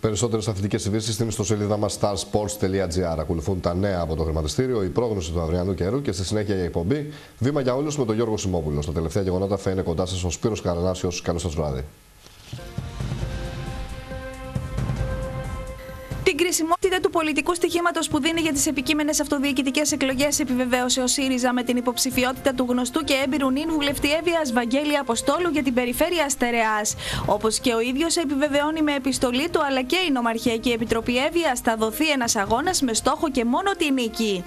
Περισσότερες αθλητικές ειδήσεις στην ιστοσελίδα μας starsports.gr. Ακολουθούν τα νέα από το χρηματιστήριο, η πρόγνωση του αυριανού καιρού και στη συνέχεια η εκπομπή Βήμα για όλους με τον Γιώργο Σιμόπουλο. Στα τελευταία γεγονότα θα είναι κοντά σας ο Σπύρος Καρανάσιος. Καλό σας βράδυ. Την κρισιμότητα του πολιτικού στοιχήματος που δίνει για τις επικείμενες αυτοδιοικητικές εκλογές επιβεβαίωσε ο ΣΥΡΙΖΑ με την υποψηφιότητα του γνωστού και έμπειρου νυν βουλευτή Εύβοιας Βαγγέλη Αποστόλου για την περιφέρεια Στερεάς. Όπως και ο ίδιος επιβεβαιώνει με επιστολή του, αλλά και η Νομαρχιακή Επιτροπή Εύβοιας, θα δοθεί ένας αγώνας με στόχο και μόνο τη νίκη.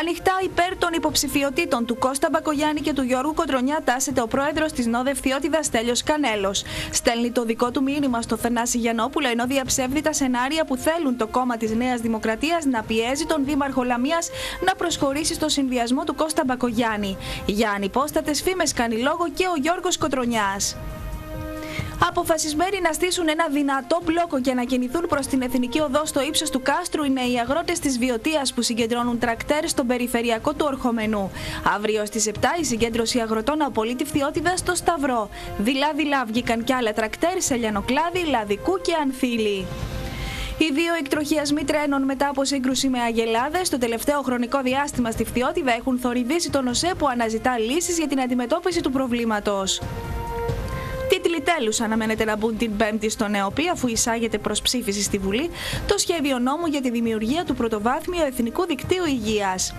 Ανοιχτά υπέρ των υποψηφιωτήτων του Κώστα Μπακογιάννη και του Γιώργου Κοντρονιά τάσεται ο πρόεδρος της ΝΟΔΕ Φθιώτιδας Στέλιος Κανέλος. Στέλνει το δικό του μήνυμα στο Θανάση Γιαννόπουλο, ενώ διαψεύδει τα σενάρια που θέλουν το κόμμα της Νέας Δημοκρατίας να πιέζει τον Δήμαρχο Λαμίας να προσχωρήσει στο συνδυασμό του Κώστα Μπακογιάννη. Για ανυπόστατες φήμες κάνει λόγο και ο Γιώργος Κοντρονιάς. Αποφασισμένοι να στήσουν ένα δυνατό μπλόκο και να κινηθούν προς την Εθνική Οδό στο ύψος του κάστρου είναι οι αγρότες της Βιωτίας που συγκεντρώνουν τρακτέρ στον περιφερειακό του Ορχομενού. Αύριο στις 7 η συγκέντρωση αγροτών από όλη τη Φθιώτιδα στο Σταυρό. Δειλά βγήκαν κι άλλα τρακτέρ σε Λιανοκλάδη, Λαδικού και Ανθήλη. Οι δύο εκτροχιασμοί τρένων μετά από σύγκρουση με αγελάδες το τελευταίο χρονικό διάστημα στη Φθιώτιδα έχουν θορυβήσει τον ΟΣΕ που αναζητά λύσεις για την αντιμετώπιση του προβλήματος. Τίτλοι τέλους αναμένεται να μπουν την Πέμπτη στο ΝΕΟΠΗ, αφού εισάγεται προς ψήφιση στη Βουλή το σχέδιο νόμου για τη δημιουργία του πρωτοβάθμιου Εθνικού Δικτύου Υγείας.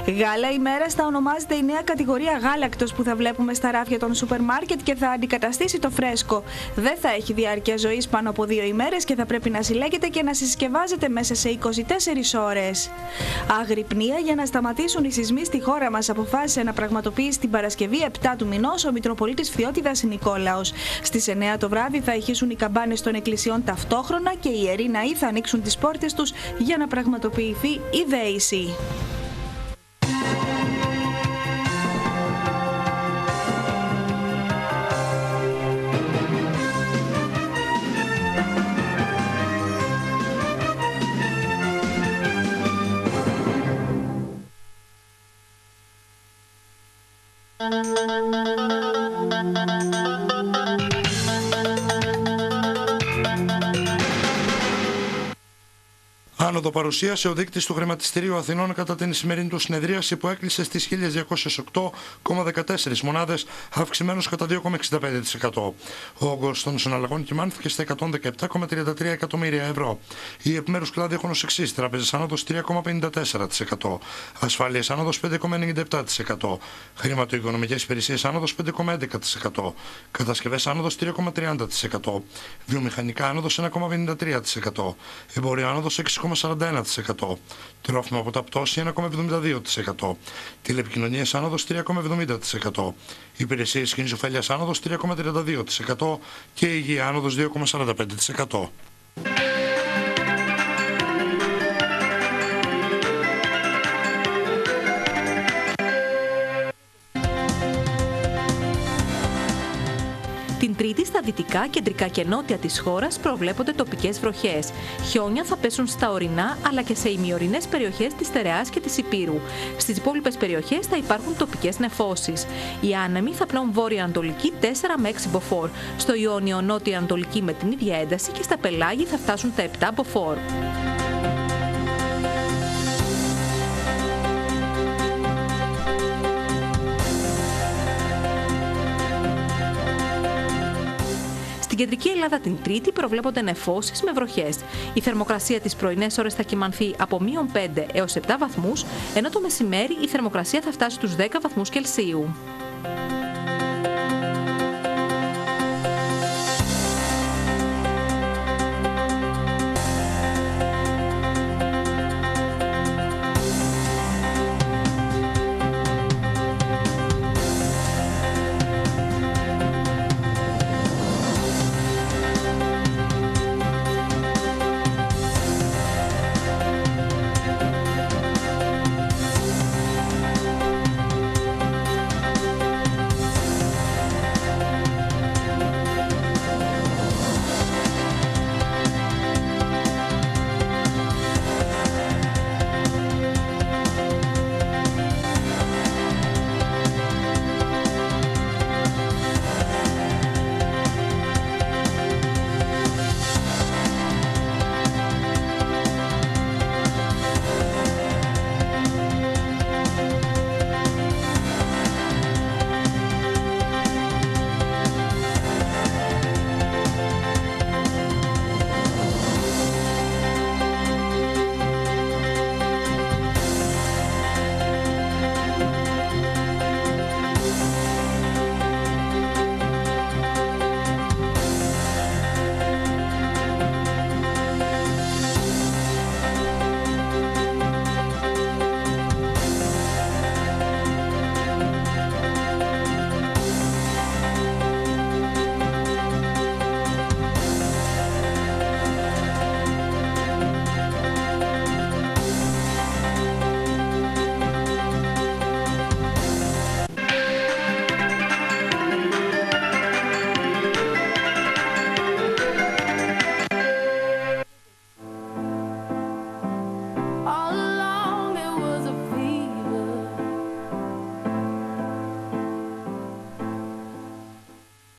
Γάλα ημέρας θα ονομάζεται η νέα κατηγορία γάλακτος που θα βλέπουμε στα ράφια των σούπερ μάρκετ και θα αντικαταστήσει το φρέσκο. Δεν θα έχει διάρκεια ζωής πάνω από 2 ημέρες και θα πρέπει να συλλέγεται και να συσκευάζεται μέσα σε 24 ώρες. Αγρυπνία για να σταματήσουν οι σεισμοί στη χώρα μας, αποφάσισε να πραγματοποιήσει την Παρασκευή 7 του μηνός ο Μητροπολίτης Φθιώτιδας Νικόλαος. Στις 9 το βράδυ θα ηχήσουν οι καμπάνες των εκκλησιών ταυτόχρονα και οι ιεροί ναοί θα ανοίξουν τις πόρτες τους για να πραγματοποιηθεί η δέηση. Άνοδο παρουσίασε ο δείκτης του Χρηματιστηρίου Αθηνών κατά την σημερινή του συνεδρίαση που έκλεισε στις 1.208,14 μονάδες, αυξημένος κατά 2,65%. Ο όγκος των συναλλαγών κυμάνθηκε στα 117,33 εκατομμύρια ευρώ. Οι επιμέρους κλάδοι έχουν ως εξής: τράπεζες άνοδος 3,54%, ασφάλειες άνοδος 5,97%, χρηματοοικονομικές υπηρεσίες άνοδος 5,11%, κατασκευές άνοδος 3,30%, βιομηχανικά άνοδος 1,53%, εμπόριο άνοδος 6,41%, τρόφιμα από τα πτώση 1,72%, τηλεπικοινωνίες άνοδος 3,70%, υπηρεσίες κοινής ωφέλειας άνοδος 3,32% και υγεία άνοδος 2,45%. Την Τρίτη στα δυτικά, κεντρικά και νότια της χώρας προβλέπονται τοπικές βροχές. Χιόνια θα πέσουν στα ορεινά αλλά και σε ημιορεινές περιοχές της Στερεάς και της Ηπείρου. Στις υπόλοιπες περιοχές θα υπάρχουν τοπικές νεφώσεις. Οι άνεμοι θα πνέουν βόρεια-ανατολική 4 με 6 μποφόρ. Στο Ιόνιο νότια-ανατολική με την ίδια ένταση και στα πελάγη θα φτάσουν τα 7 μποφόρ. Στην κεντρική Ελλάδα την Τρίτη προβλέπονται νεφώσεις με βροχές. Η θερμοκρασία τις πρωινές ώρες θα κυμανθεί από -5 έως 7 βαθμούς, ενώ το μεσημέρι η θερμοκρασία θα φτάσει στους 10 βαθμούς Κελσίου.